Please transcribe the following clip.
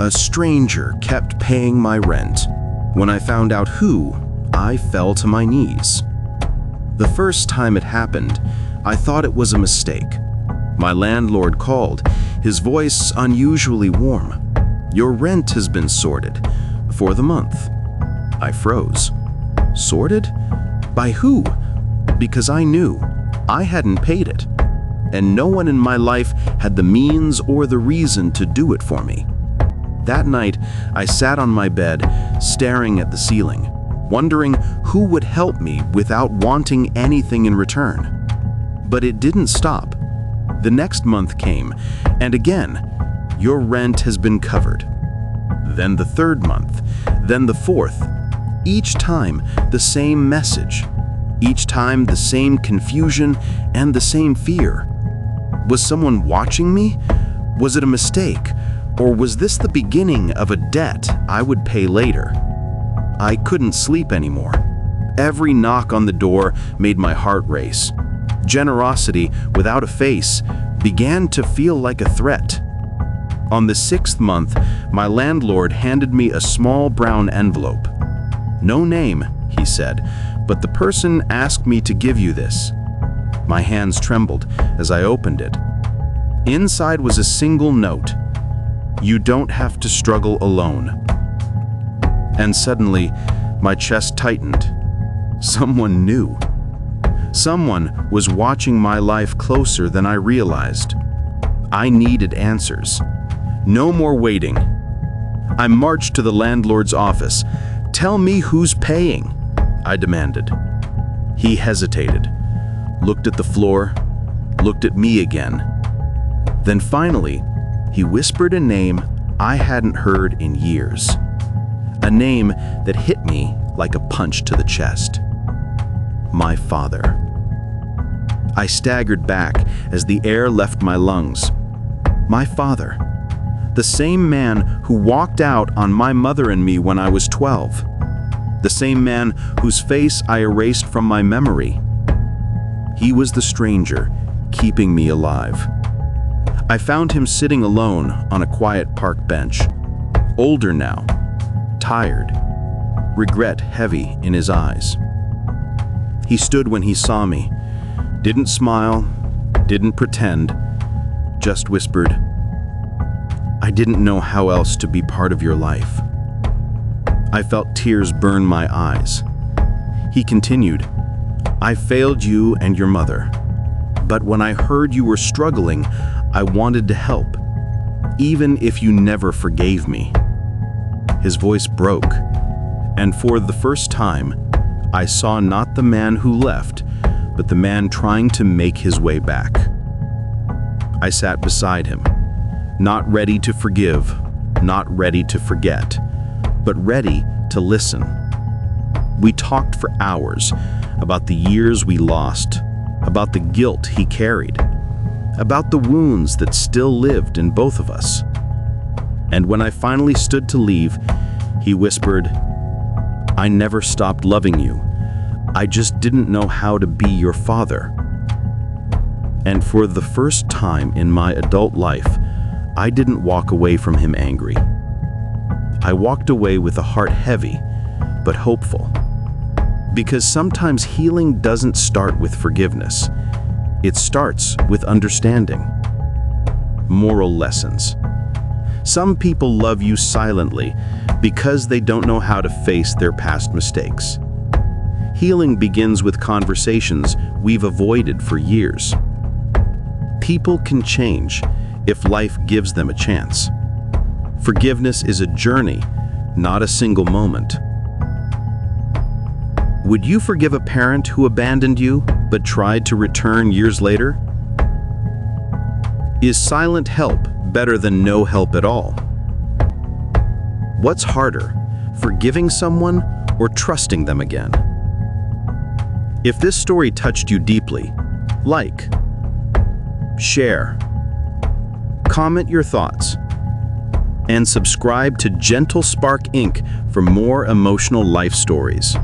A stranger kept paying my rent. When I found out who, I fell to my knees. The first time it happened, I thought it was a mistake. My landlord called, his voice unusually warm. "Your rent has been sorted for the month." I froze. Sorted? By who? Because I knew I hadn't paid it, and no one in my life had the means or the reason to do it for me. That night, I sat on my bed, staring at the ceiling, wondering who would help me without wanting anything in return. But it didn't stop. The next month came, and again, "Your rent has been covered." Then the third month, then the fourth. Each time, the same message. Each time, the same confusion and the same fear. Was someone watching me? Was it a mistake? Or was this the beginning of a debt I would pay later? I couldn't sleep anymore. Every knock on the door made my heart race. Generosity without a face began to feel like a threat. On the 6th month, my landlord handed me a small brown envelope. "No name," he said, "but the person asked me to give you this." My hands trembled as I opened it. Inside was a single note: "You don't have to struggle alone." And suddenly, my chest tightened. Someone knew. Someone was watching my life closer than I realized. I needed answers. No more waiting. I marched to the landlord's office. "Tell me who's paying," I demanded. He hesitated, looked at the floor, looked at me again. Then finally, he whispered a name I hadn't heard in years. A name that hit me like a punch to the chest. My father. I staggered back as the air left my lungs. My father. The same man who walked out on my mother and me when I was 12. The same man whose face I erased from my memory. He was the stranger keeping me alive. I found him sitting alone on a quiet park bench. Older now, tired, regret heavy in his eyes. He stood when he saw me, didn't smile, didn't pretend, just whispered, "I didn't know how else to be part of your life." I felt tears burn my eyes. He continued, "I failed you and your mother, but when I heard you were struggling, I wanted to help, even if you never forgave me." His voice broke, and for the first time, I saw not the man who left, but the man trying to make his way back. I sat beside him, not ready to forgive, not ready to forget, but ready to listen. We talked for hours about the years we lost, about the guilt he carried, about the wounds that still lived in both of us. And when I finally stood to leave, he whispered, "I never stopped loving you. I just didn't know how to be your father." And for the first time in my adult life, I didn't walk away from him angry. I walked away with a heart heavy, but hopeful. Because sometimes healing doesn't start with forgiveness. It starts with understanding. Moral lessons. Some people love you silently because they don't know how to face their past mistakes. Healing begins with conversations we've avoided for years. People can change if life gives them a chance. Forgiveness is a journey, not a single moment. Would you forgive a parent who abandoned you but tried to return years later? Is silent help better than no help at all? What's harder, forgiving someone or trusting them again? If this story touched you deeply, like, share, comment your thoughts, and subscribe to GentleSparkInk for more emotional life stories.